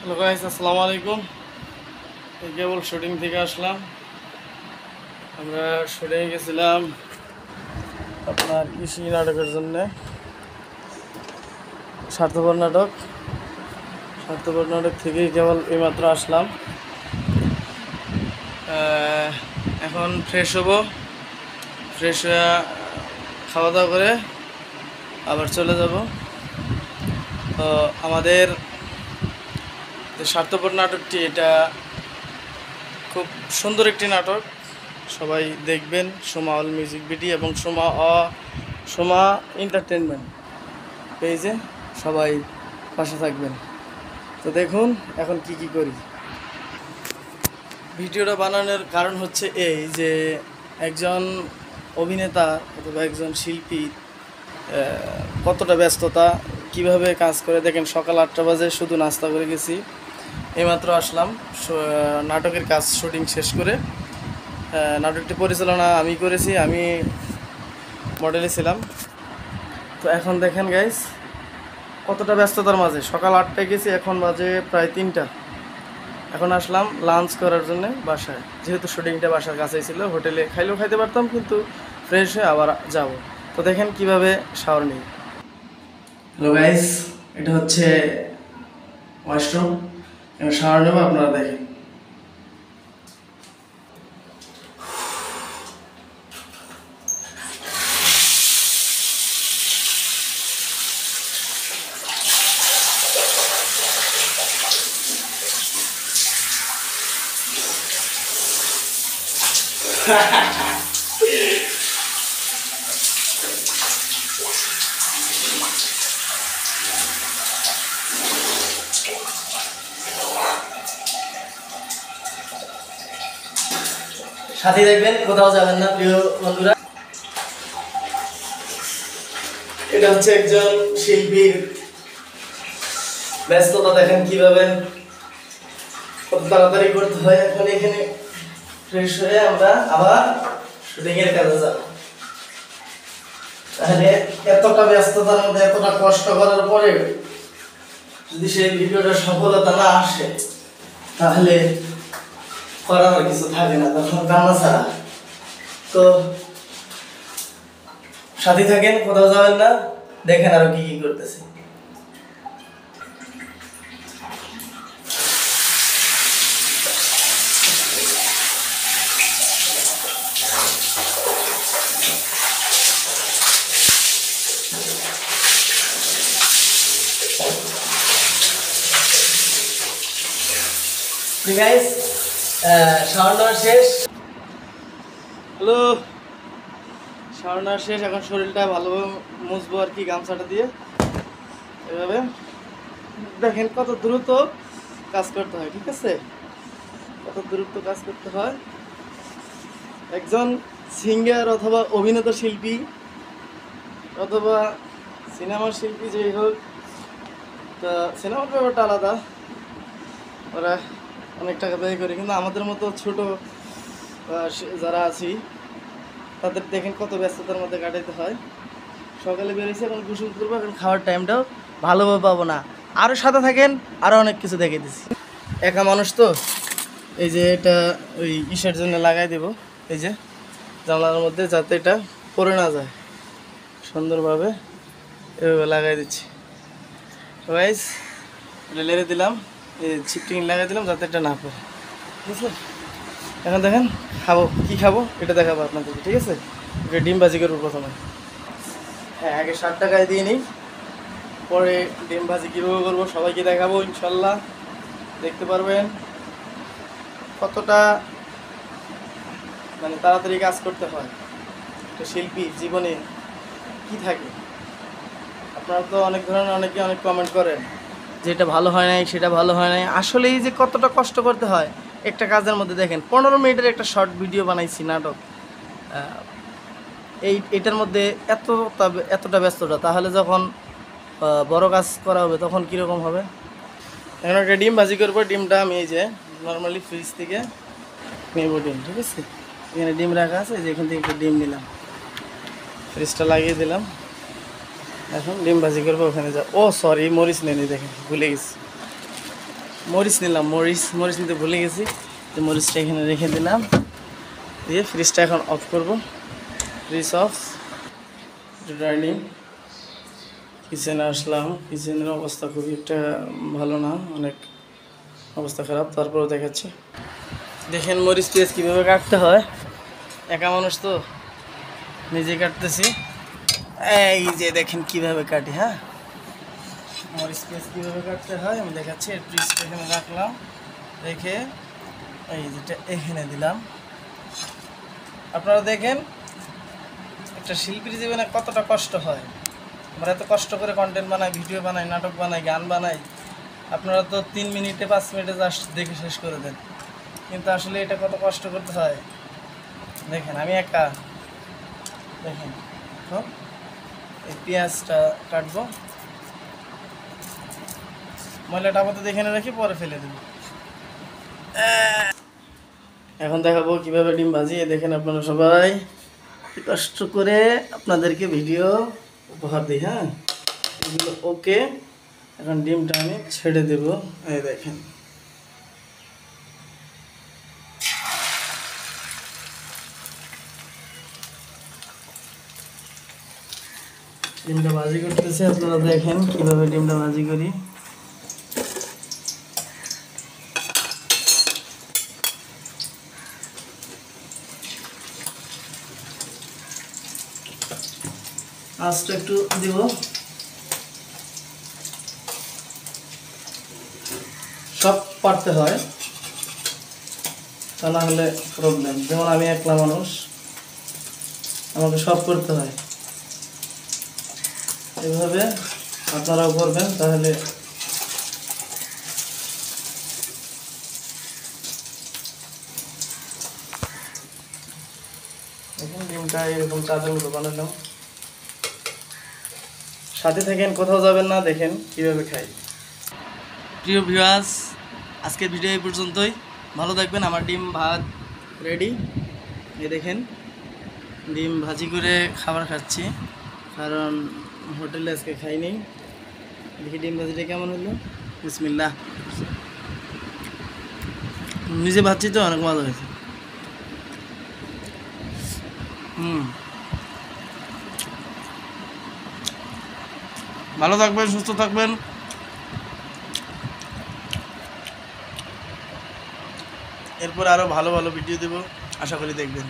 Hello guys, আসসালামু আলাইকুম। এই কেবল শুটিং থেকে আসলাম। আমরা শুটিংয়ে গেছিলাম আপনার কৃষি নাটকের জন্য। স্বার্থপর নাটক থেকেই কেবল এইমাত্র আসলাম। এখন ফ্রেশ হব, ফ্রেশ হয়ে খাওয়া দাওয়া করে আবার চলে যাব। তো আমাদের যে স্বার্থপর নাটকটি, এটা খুব সুন্দর একটি নাটক। সবাই দেখবেন। সোমা অল মিউজিক ভিডিও এবং সোমা এন্টারটেনমেন্ট পেজে সবাই পাশে থাকবেন। তো দেখুন এখন কি করি। ভিডিওটা বানানোর কারণ হচ্ছে এই যে একজন অভিনেতা অথবা একজন শিল্পী কতটা ব্যস্ততা, কিভাবে কাজ করে। দেখেন, সকাল 8টা বাজে শুধু নাস্তা করে গেছি, এইমাত্র আসলাম নাটকের কাজ শুটিং শেষ করে। নাটকটি পরিচালনা আমি করেছি, আমি মডেলে ছিলাম। তো এখন দেখেন গাইস, কতটা ব্যস্ততার মাঝে সকাল 8টায় গেছি, এখন বাজে প্রায় 3টা। এখন আসলাম লাঞ্চ করার জন্য বাসায়, যেহেতু শুটিংটা বাসার কাছেই ছিল। হোটেলে খাইলেও খাইতে পারতাম, কিন্তু ফ্রেশ হয়ে আবার যাব। তো দেখেন কিভাবে শাওয়ার নিই। হ্যালো গাইস, এটা হচ্ছে ওয়াশরুম। শাওয়ার নেবো, আপনারা দেখেন। সাথে দেখবেন, কোথাও যাবেন না প্রিয় বন্ধুরা। এটা হচ্ছে একজন শিল্পীর ব্যস্ততা, দেখেন কিভাবে কত তাড়াতাড়ি করতে হয়। এখন এখানে ফ্রেশ হয়ে আমরা আবার শুটিং এর কাজে যাব। তাহলে এতটা ব্যস্ততার মধ্যে এতটা কষ্ট করার পরে যদি সেই ভিডিওটা সফলতা না আসে, তাহলে করার কিছু থাকে না, তখন কান্না ছাড়া। তো সাথে থাকেন, কোথাও যাবেন না, দেখেন আরো কি করতেছি। গাইস, শাওয়ার শেষ। হ্যালো, শাওয়ার শেষ। এখন শরীরটা ভালোভাবে মুছবো আর কি, গামছাটা দিয়ে। এভাবে দেখেন কত দ্রুত কাজ করতে হয়, ঠিক আছে? কত দ্রুত কাজ করতে হয়। একজন সিঙ্গার অথবা অভিনেতা শিল্পী অথবা সিনেমার শিল্পী যেই হোক, তা সিনেমার ব্যাপারটা আলাদা, ওরা অনেক টাকা ব্যয় করে। কিন্তু আমাদের মতো ছোট যারা আছি, তাদের দেখেন কত ব্যস্ততার মধ্যে কাটাইতে হয়। সকালে বেরিয়েছি, এখন গোসল করবো, এখন খাওয়ার টাইমটাও ভালোভাবে পাবো না। আরও সাথে থাকেন, আরও অনেক কিছু দেখে দিচ্ছি। একা মানুষ তো, এই যে এটা ওই ইসের জন্য লাগাই দেব, এই যে জানলার মধ্যে, যাতে এটা পড়ে না যায়। সুন্দরভাবে এভাবে লাগাই দিচ্ছি। গাইস, এটা লেড়ে দিলাম, এই শিফটিং লাগাই দিলাম যাতে এটা না পড়ে, ঠিক আছে? এখন দেখেন খাবো, কি খাবো এটা দেখাবো আপনাদেরকে, ঠিক আছে? এটা ডিম ভাজি করবো প্রথমে। হ্যাঁ, আগে 60 টাকায় দিয়ে নিই, পরে ডিম ভাজি কীভাবে করবো সবাইকে দেখাবো ইনশাল্লাহ। দেখতে পারবেন কতটা মানে তাড়াতাড়ি কাজ করতে হয়। একটা শিল্পীর জীবনে কি থাকে, আপনারা তো অনেক ধরনের অনেকে অনেক কমেন্ট করেন যে এটা ভালো হয় নাই, সেটা ভালো হয় নাই। আসলে এই যে কতটা কষ্ট করতে হয় একটা কাজের মধ্যে। দেখেন 15 মিনিটের একটা শর্ট ভিডিও বানাইছি নাটক, এটার মধ্যে এতটা ব্যস্ততা, তাহলে যখন বড় কাজ করা হবে তখন কীরকম হবে। এখন একটা ডিম ভাজি করবো। ডিমটা আমি এই যে নর্মালি ফ্রিজ থেকে নেব ডিম, ঠিক আছে? এখানে ডিম রাখা আছে, যে এখান থেকে একটা ডিম নিলাম, ফ্রিজটা লাগিয়ে দিলাম। এখন ডিম ভাজি করবো। ওখানে যা, ও সরি, মরিচ নেই, দেখেন ভুলে গেছি। মরিচ নিলাম, মরিচ নিতে ভুলে গেছি, তো মরিচটা এখানে রেখে দিলাম, দিয়ে ফ্রিজটা এখন অফ করব। Fridge of. ডাইনিং কিচেনে আসলাম, কিচেনের অবস্থা খুবই একটা ভালো না, অনেক অবস্থা খারাপ, তারপরেও দেখাচ্ছি। দেখেন মরিচ পেঁয়াজ কীভাবে কাটতে হয়, একা মানুষ তো নিজে কাটতেছি। এই যে দেখেন কিভাবে কাটি, হ্যাঁ মরিচ পেঁয়াজ কীভাবে কাটতে হয় আমি দেখাচ্ছি। ফ্রিজটা এখানে রাখলাম, রেখে এই যেটা এখানে দিলাম। আপনারা দেখেন একটা শিল্পীর জীবনে কতটা কষ্ট হয়। আমরা এত কষ্ট করে কন্টেন্ট বানাই, ভিডিও বানাই, নাটক বানাই, গান বানাই, আপনারা তো 3 মিনিটে 5 মিনিটে জাস্ট দেখে শেষ করে দেন, কিন্তু আসলে এটা কত কষ্ট করতে হয় দেখেন। আমি একা, দেখেন তো এই পেঁয়াজটা কাটবো, ময়লাটা আপাতত এখানে রাখি, পরে ফেলে দেব। এখন দেখাবো কিভাবে ডিম ভাজি। দেখেন আপনারা সবাই কষ্ট করে আপনাদেরকে ভিডিও উপহার দিই, হ্যাঁ এগুলো ওকে। এখন ডিমটা আমি ছেড়ে দেব, এই দেখেন ডিমটা ভাজি করতেছে। আপনারা দেখেন কিভাবে ডিমটা ভাজি করি। আঁচটা একটু দেব, সব পারতে হয়, তা না হলে প্রবলেম। যেমন আমি একলা মানুষ, আমাকে সব করতে হয়, এভাবে আপনারাও করবেন, তাহলে দেখুন ডিমটা এরকম চাঁদের মতো বানালাম। সাথে থাকেন, কোথাও যাবেন না, দেখেন কীভাবে খাই। প্রিয় ভিউয়ার্স, আজকের ভিডিও এই পর্যন্তই, ভালো থাকবেন। আমার ডিম ভাত রেডি, এই দেখেন ডিম ভাজি করে খাবার খাচ্ছি, কারণ হোটেলে আজকে খাইনি। দেখি ডিম ভাজিটা কেমন হলো। বিসমিল্লাহ। নিজে ভাজছি তো অনেক মজা হয়েছে। ভালো থাকবেন, সুস্থ থাকবেন। এরপর আরও ভালো ভালো ভিডিও দেবো, আশা করি দেখবেন।